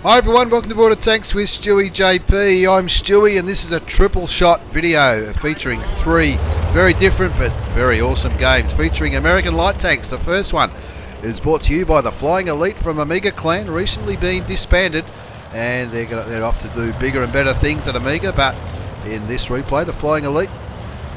Hi everyone, welcome to Border Tanks with stewiejp. I'm Stewie and this is a triple shot video featuring three very different but very awesome games featuring American light tanks. The first one is brought to you by the Flying Elite from Amiga Clan, recently being disbanded, and they're off to do bigger and better things at Amiga. But in this replay, the Flying Elite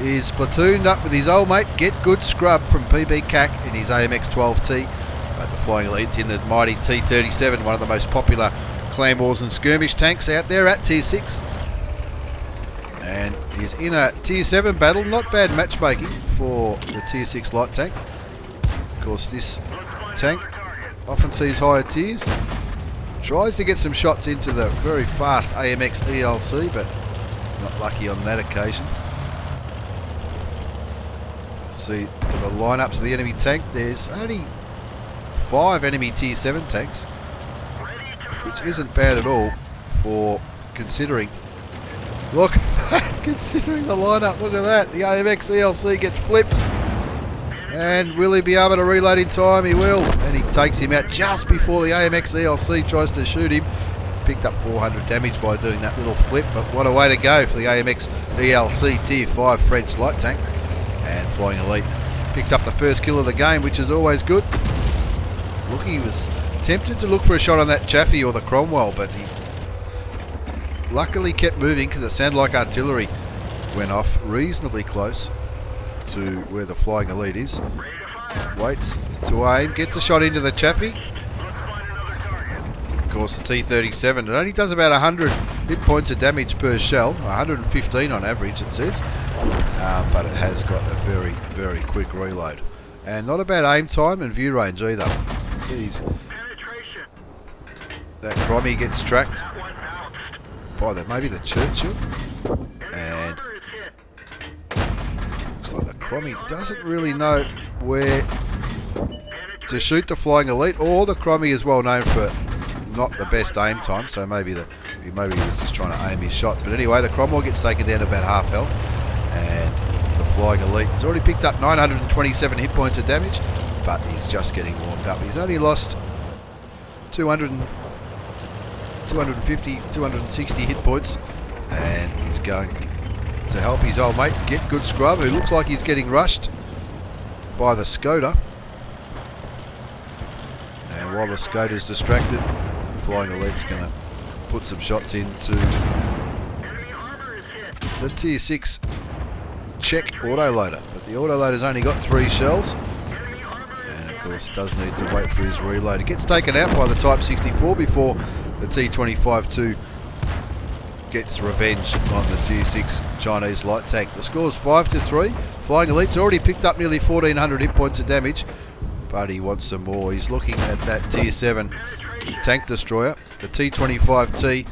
is platooned up with his old mate Get Good Scrub from PB CAC in his AMX 12T. But the Flying Elite's in the mighty T-37, one of the most popular clan wars and skirmish tanks out there at Tier 6. And he's in a Tier 7 battle. Not bad matchmaking for the Tier 6 light tank. Of course, this tank often sees higher tiers. Tries to get some shots into the very fast AMX ELC, but not lucky on that occasion. See the lineups of the enemy tank. There's only 5 enemy Tier 7 tanks, which isn't bad at all for considering. Look, considering the lineup, look at that. The AMX ELC gets flipped. And will he be able to reload in time? He will. And he takes him out just before the AMX ELC tries to shoot him. He's picked up 400 damage by doing that little flip, but what a way to go for the AMX ELC Tier 5 French light tank. And Flying Elite picks up the first kill of the game, which is always good. Look, he was tempted to look for a shot on that Chaffee or the Cromwell, but he luckily kept moving because it sounded like artillery went off reasonably close to where the Flying Elite is. Waits to aim, gets a shot into the Chaffee. Of course, the T-37, it only does about 100 hit points of damage per shell, 115 on average it says, but it has got a very, very quick reload. And not a bad aim time and view range either. Jeez. That Crommy gets tracked by maybe the Churchill, and looks like the Crommy doesn't really know where to shoot the Flying Elite, or the Crommy is well known for not the best aim time, so maybe he was just trying to aim his shot. But anyway, the Cromwell gets taken down to about half health, and the Flying Elite has already picked up 927 hit points of damage, but he's just getting warmed up. He's only lost 250, 260 hit points, and he's going to help his old mate Get Good Scrub, who looks like he's getting rushed by the Skoda. And while the Skoda's distracted, Flying Elite's going to put some shots into the Tier 6 Czech autoloader, but the autoloader's only got 3 shells. Of course, does need to wait for his reload. He gets taken out by the Type 64 before the T-25-2 gets revenge on the Tier 6 Chinese light tank. The score's 5-3. Flying Elite's already picked up nearly 1,400 hit points of damage, but he wants some more. He's looking at that Tier 7 tank destroyer, the T-25T.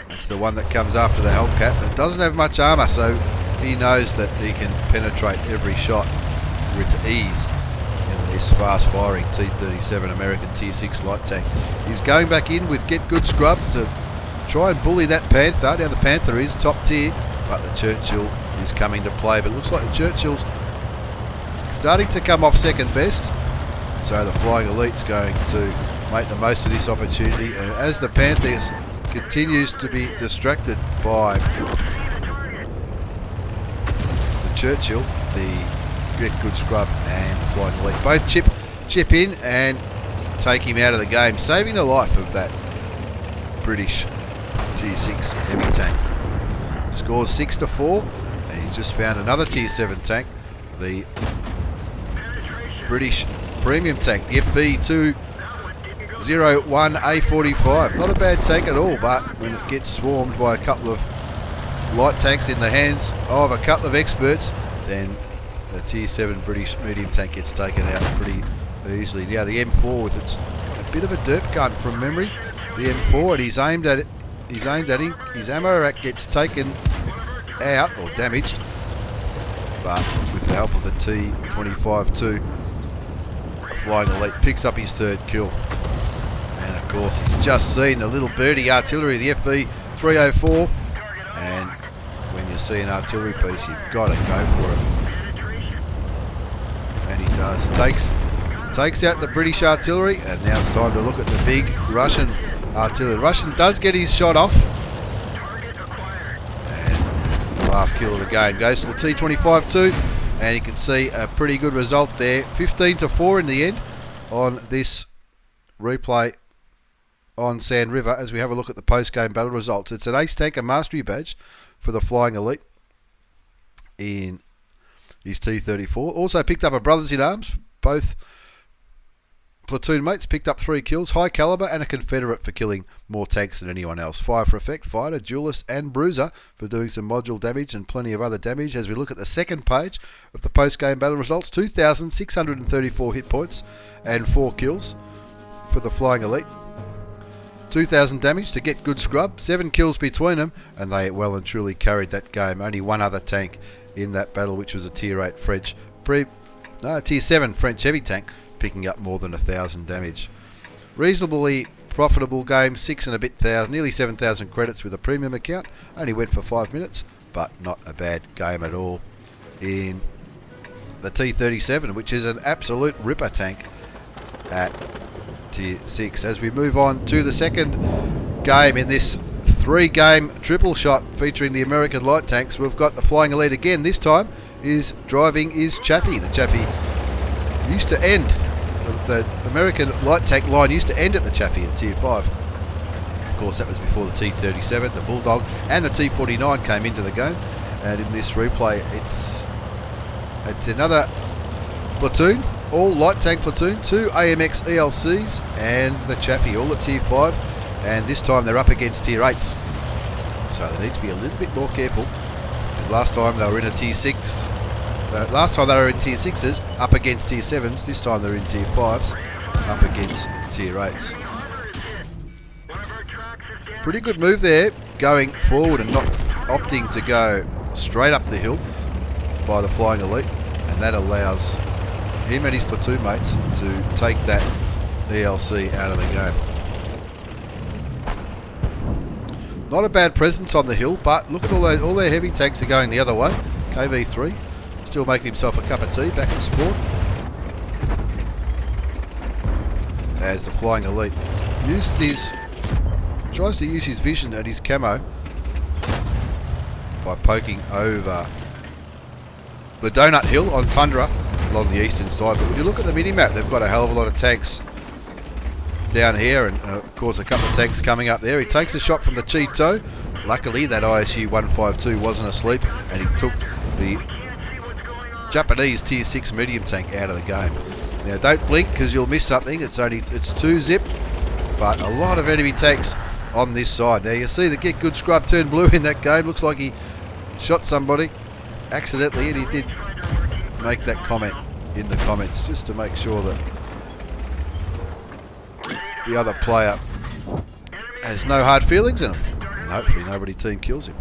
That's the one that comes after the Hellcat. It doesn't have much armour, so he knows that he can penetrate every shot with ease. This fast-firing T-37 American Tier 6 light tank. He's going back in with Get Good Scrub to try and bully that Panther. Now the Panther is top tier, but the Churchill is coming to play. But it looks like the Churchill's starting to come off second best. So the Flying Elite's going to make the most of this opportunity. And as the Panther continues to be distracted by the Churchill, the Get Good Scrub and the Flying Elite both chip in and take him out of the game, saving the life of that British Tier 6 heavy tank. Scores 6-4, and he's just found another Tier 7 tank, the British premium tank, the FV201A45. Not a bad tank at all, but when it gets swarmed by a couple of light tanks in the hands of a couple of experts, then the Tier 7 British medium tank gets taken out pretty easily. Now the M4 with its got a bit of a derp gun from memory. The M4, and he's aimed at it. His ammo rack gets taken out or damaged, but with the help of the T-25-2, the Flying Elite picks up his third kill. And of course, he's just seen a little birdie artillery, the FV304, and when you see an artillery piece, you've got to go for it. And he does. Takes out the British artillery, and now it's time to look at the big Russian artillery. The Russian does get his shot off. And the last kill of the game goes to the T-25-2. And you can see a pretty good result there. 15-4 in the end on this replay on Sand River as we have a look at the post-game battle results. It's an Ace Tanker Mastery Badge for the Flying Elite in his T-34. Also picked up a Brothers in Arms. Both platoon mates picked up 3 kills. High Caliber and a Confederate for killing more tanks than anyone else. Fire for Effect, Fighter, Duelist and Bruiser for doing some module damage and plenty of other damage. As we look at the second page of the post-game battle results, 2,634 hit points and 4 kills for the Flying Elite. 2,000 damage to get good scrub, 7 kills between them, and they well and truly carried that game. Only one other tank in that battle, which was a Tier 8 Tier 7 French heavy tank, picking up more than 1,000 damage. Reasonably profitable game, 6 and a bit thousand, nearly 7,000 credits with a premium account. Only went for 5 minutes, but not a bad game at all in the T-37, which is an absolute ripper tank at Tier 6. As we move on to the second game in this 3-game triple shot featuring the American light tanks, we've got the Flying Elite again. This time driving is Chaffee. The Chaffee used to end, the American light tank line used to end at the Chaffee at Tier 5. Of course, that was before the T-37, the Bulldog and the T-49 came into the game. And in this replay, it's another platoon, all light tank platoon, 2 AMX ELCs and the Chaffee, all at Tier 5, and this time they're up against Tier 8s, so they need to be a little bit more careful. Last time they were in a Tier 6, last time they were in Tier 6s up against Tier 7s, this time they're in Tier 5s up against Tier 8s. Pretty good move there, going forward and not opting to go straight up the hill by the Flying Elite, and that allows him and his platoon mates to take that ELC out of the game. Not a bad presence on the hill, but look at all their heavy tanks are going the other way. KV3 still making himself a cup of tea back at spawn. As the Flying Elite tries to use his vision and his camo by poking over the Donut Hill on Tundra along the eastern side. But when you look at the mini-map, they've got a hell of a lot of tanks down here, and of course a couple of tanks coming up there. He takes a shot from the Cheeto. Luckily that ISU 152 wasn't asleep, and he took the Japanese Tier 6 medium tank out of the game. Now don't blink because you'll miss something. It's 2-zip, but a lot of enemy tanks on this side. Now you see the Get Good Scrub turned blue in that game. Looks like he shot somebody accidentally, and he did make that comment in the comments just to make sure that the other player has no hard feelings in him, and hopefully nobody team kills him.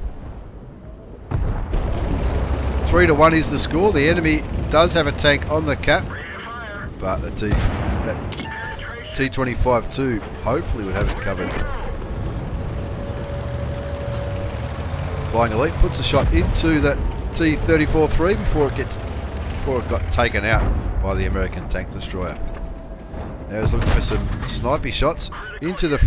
3-1 is the score. The enemy does have a tank on the cap, but the T-25-2 hopefully would have it covered. Flying Elite puts a shot into that T-34-3 before it got taken out by the American tank destroyer. Now he's looking for some snipey shots into the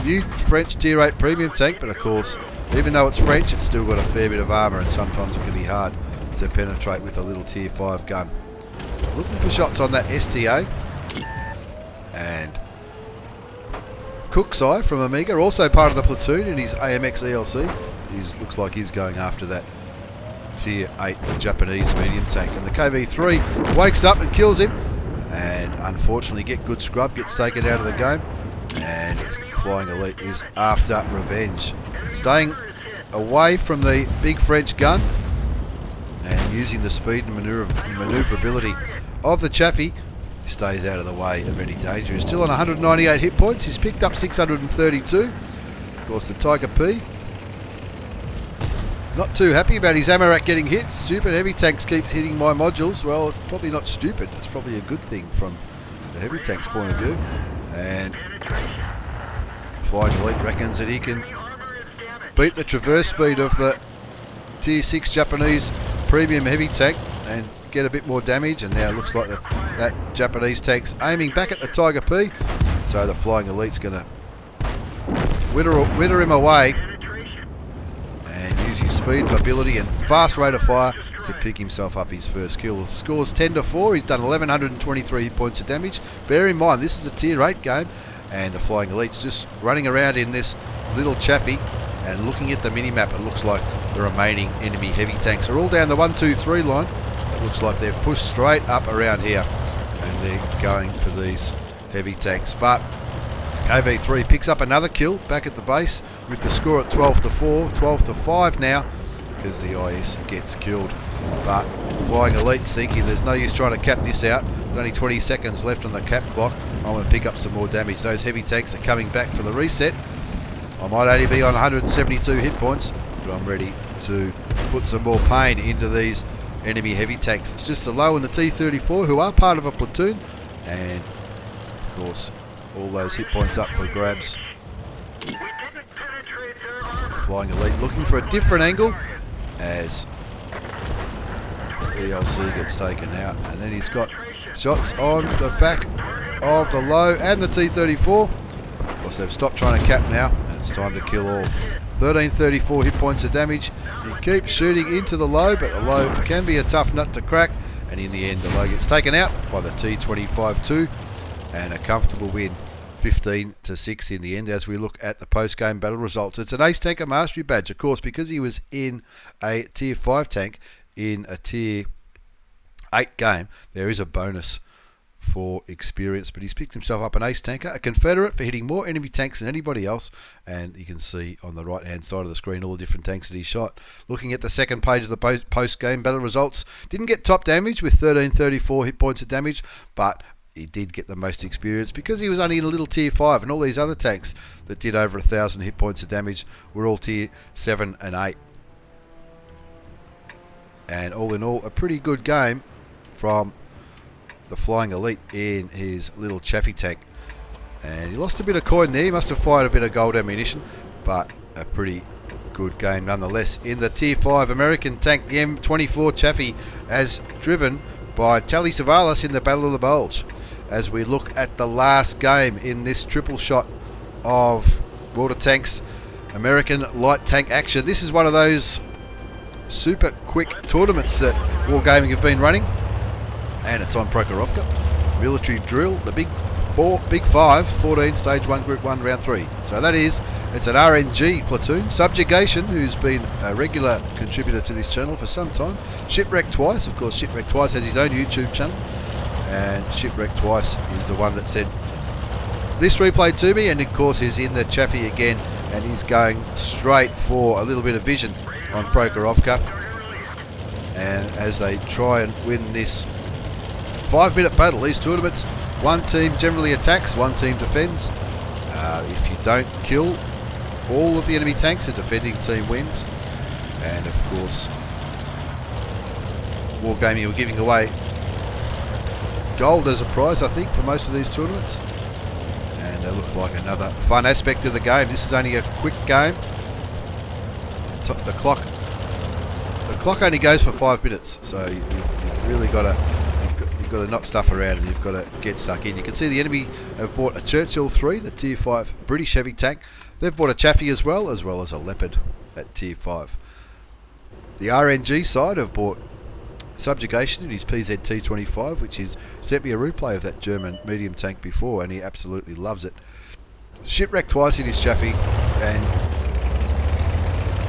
new French Tier 8 premium tank, but of course, even though it's French, it's still got a fair bit of armour, and sometimes it can be hard to penetrate with a little Tier 5 gun. Looking for shots on that STA, and Cookside from Amiga, also part of the platoon in his AMX ELC. Looks like he's going after that Tier 8 Japanese medium tank, and the KV3 wakes up and kills him, and unfortunately Get Good Scrub gets taken out of the game, and it's Flying Elite is after revenge, staying away from the big French gun and using the speed and manoeuvrability of the Chaffee. He stays out of the way of any danger. He's still on 198 hit points. He's picked up 632. Of course, the Tiger P not too happy about his ammo rack getting hit. Stupid heavy tanks keep hitting my modules. Well, probably not stupid. It's probably a good thing from the heavy tank's point of view. And Flying Elite reckons that he can beat the traverse speed of the Tier 6 Japanese premium heavy tank and get a bit more damage. And now it looks like that Japanese tank's aiming back at the Tiger P. So the Flying Elite's going to witter him away and use his speed, mobility and fast rate of fire to pick himself up his first kill. The score's 10-4. He's done 1,123 points of damage. Bear in mind, this is a tier 8 game, and the Flying Elite's just running around in this little Chaffee, and looking at the mini-map, it looks like the remaining enemy heavy tanks are all down the 1, 2, 3 line. It looks like they've pushed straight up around here, and they're going for these heavy tanks. But KV3 picks up another kill back at the base with the score at 12-4, 12-5 now, because the IS gets killed. But Flying Elite's thinking there's no use trying to cap this out. There's only 20 seconds left on the cap clock. I want to pick up some more damage. Those heavy tanks are coming back for the reset. I might only be on 172 hit points, but I'm ready to put some more pain into these enemy heavy tanks. It's just the low and the T-34 who are part of a platoon, and of course all those hit points up for grabs. Flying Elite looking for a different angle as the ELC gets taken out, and then he's got shots on the back of the low and the T-34. Of course they've stopped trying to cap now, and it's time to kill all. 1334 hit points of damage. He keeps shooting into the low, but the low can be a tough nut to crack, and in the end the low gets taken out by the T-25-2, and a comfortable win, 15-6 in the end. As we look at the post-game battle results, it's an Ace Tanker Mastery badge, of course, because he was in a Tier 5 tank in a Tier 8 game. There is a bonus for experience, but he's picked himself up an Ace Tanker, a Confederate, for hitting more enemy tanks than anybody else, and you can see on the right hand side of the screen all the different tanks that he shot. Looking at the second page of the post-game battle results, didn't get top damage with 1334 hit points of damage, but he did get the most experience because he was only in a little Tier 5, and all these other tanks that did over 1,000 hit points of damage were all Tier 7 and 8. And all in all, a pretty good game from the Flying Elite in his little Chaffee tank. And he lost a bit of coin there. He must have fired a bit of gold ammunition, but a pretty good game nonetheless. In the Tier 5 American tank, the M24 Chaffee, as driven by Tally Savalas in the Battle of the Bulge. As we look at the last game in this triple shot of World of Tanks American light tank action. This is one of those super quick tournaments that Wargaming have been running, and it's on Phrokorovka. Military drill, the Big 5, 14, Stage 1, Group 1, Round 3. So that is, it's an RNG platoon. Subjugation, who's been a regular contributor to this channel for some time. Shipwreck Twice, of course, Shipwreck Twice has his own YouTube channel, and Shipwreck Twice is the one that sent this replay to me, and of course he's in the Chaffee again, and he's going straight for a little bit of vision on Phrokorovka. And as they try and win this 5-minute battle, these tournaments, one team generally attacks, one team defends. If you don't kill all of the enemy tanks, the defending team wins. And of course, Wargaming were giving away gold as a prize, I think, for most of these tournaments. And they look like another fun aspect of the game. This is only a quick game. The clock only goes for 5 minutes, so you've really got to not stuff around, and you've got to get stuck in. You can see the enemy have bought a Churchill 3, the Tier 5 British heavy tank. They've bought a Chaffee as well as a Leopard at Tier 5. The RNG side have bought Subjugation in his PZ T-25, which is sent me a replay of that German medium tank before, and he absolutely loves it. Shipwreck Twice in his Chaffee, and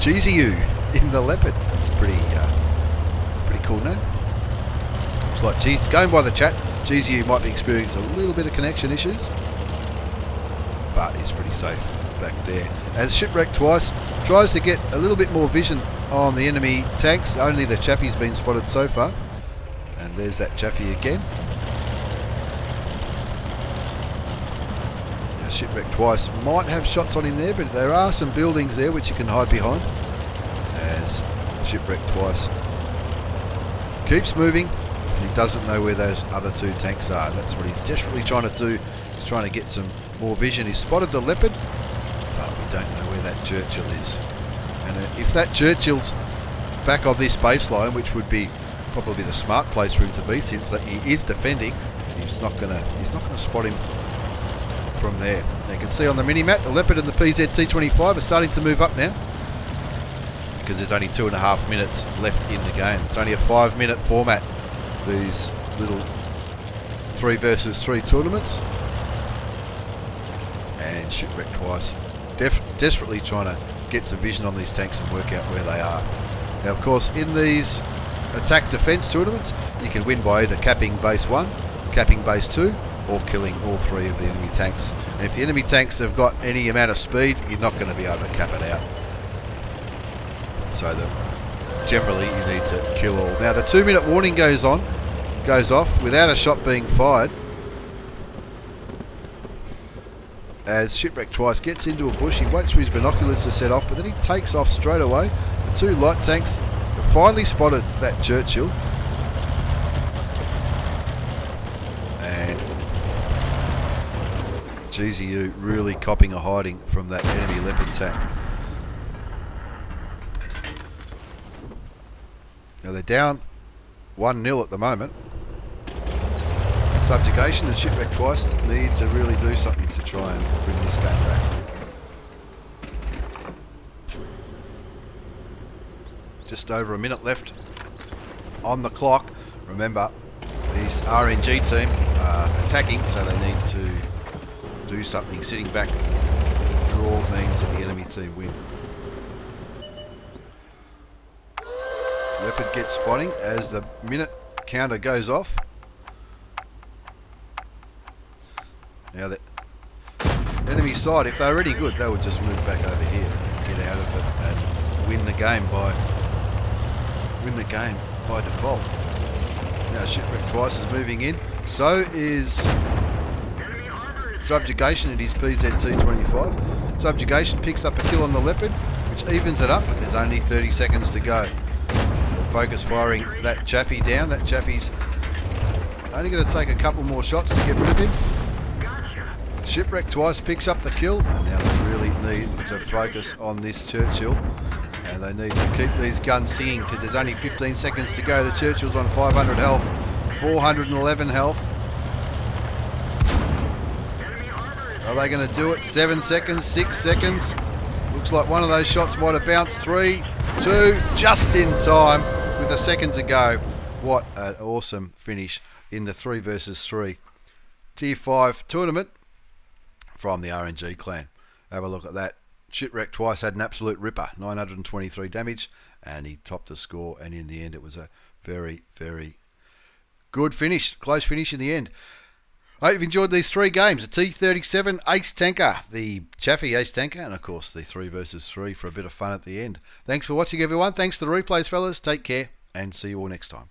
GZU in the Leopard. That's a pretty cool name. Looks like G's going by the chat. GZU might be experiencing a little bit of connection issues, but he's pretty safe back there. As Shipwreck Twice tries to get a little bit more vision on the enemy tanks, only the Chaffee's been spotted so far. And there's that Chaffee again. Now, Shipwreck Twice might have shots on him there, but there are some buildings there which you can hide behind. As Shipwreck Twice keeps moving, he doesn't know where those other two tanks are. That's what he's desperately trying to do. He's trying to get some more vision. He's spotted the Leopard, but we don't know where that Churchill is. And if that Churchill's back on this baseline, which would be probably the smart place for him to be, since that he is defending, he's not gonna spot him from there. You can see on the mini-map, the Leopard and the PZ T-25 are starting to move up now, because there's only 2.5 minutes left in the game. It's only a 5-minute format, these little 3 versus 3 tournaments. And Shipwreck Twice desperately trying to get some vision on these tanks and work out where they are. Now, of course, in these attack defence tournaments, you can win by either capping base 1, capping base 2, or killing all 3 of the enemy tanks. And if the enemy tanks have got any amount of speed, you're not going to be able to cap it out. So that generally you need to kill all. Now the 2-minute warning goes off without a shot being fired, as Shipwreck Twice gets into a bush. He waits for his binoculars to set off, but then he takes off straight away. The 2 light tanks have finally spotted that Churchill, and GZU really copping a hiding from that enemy Leopard tank. Now they're down 1-0 at the moment. Subjugation and Shipwreck Twice need to really do something to try and bring this game back. Just over a minute left on the clock. Remember, this RNG team are attacking, so they need to do something. Sitting back, draw means that the enemy team win. Leopard gets spotting as the minute counter goes off. Now the enemy side, if they're already good, they would just move back over here and get out of it and win the game by default. Now Shipwreck Twice is moving in. So is Subjugation in his PZ-T25. Subjugation picks up a kill on the Leopard, which evens it up, but there's only 30 seconds to go. They'll focus firing that Chaffee down. That Chaffee's only going to take a couple more shots to get rid of him. Shipwreck Twice picks up the kill, and now they really need to focus on this Churchill, and they need to keep these guns singing because there's only 15 seconds to go. The Churchill's on 500 health, 411 health. Are they going to do it? 7 seconds, 6 seconds. Looks like one of those shots might have bounced. 3, 2, just in time with a second to go. What an awesome finish in the 3 versus 3 Tier 5 tournament from the RNG clan. Have a look at that. Shipwreck Twice had an absolute ripper, 923 damage, and he topped the score, and in the end it was a very, very good finish, close finish in the end. I hope you've enjoyed these 3 games. The T-37 Ace Tanker, the Chaffee Ace Tanker, and of course the 3 versus 3 for a bit of fun at the end. Thanks for watching, everyone. Thanks to the replays, fellas. Take care, and see you all next time.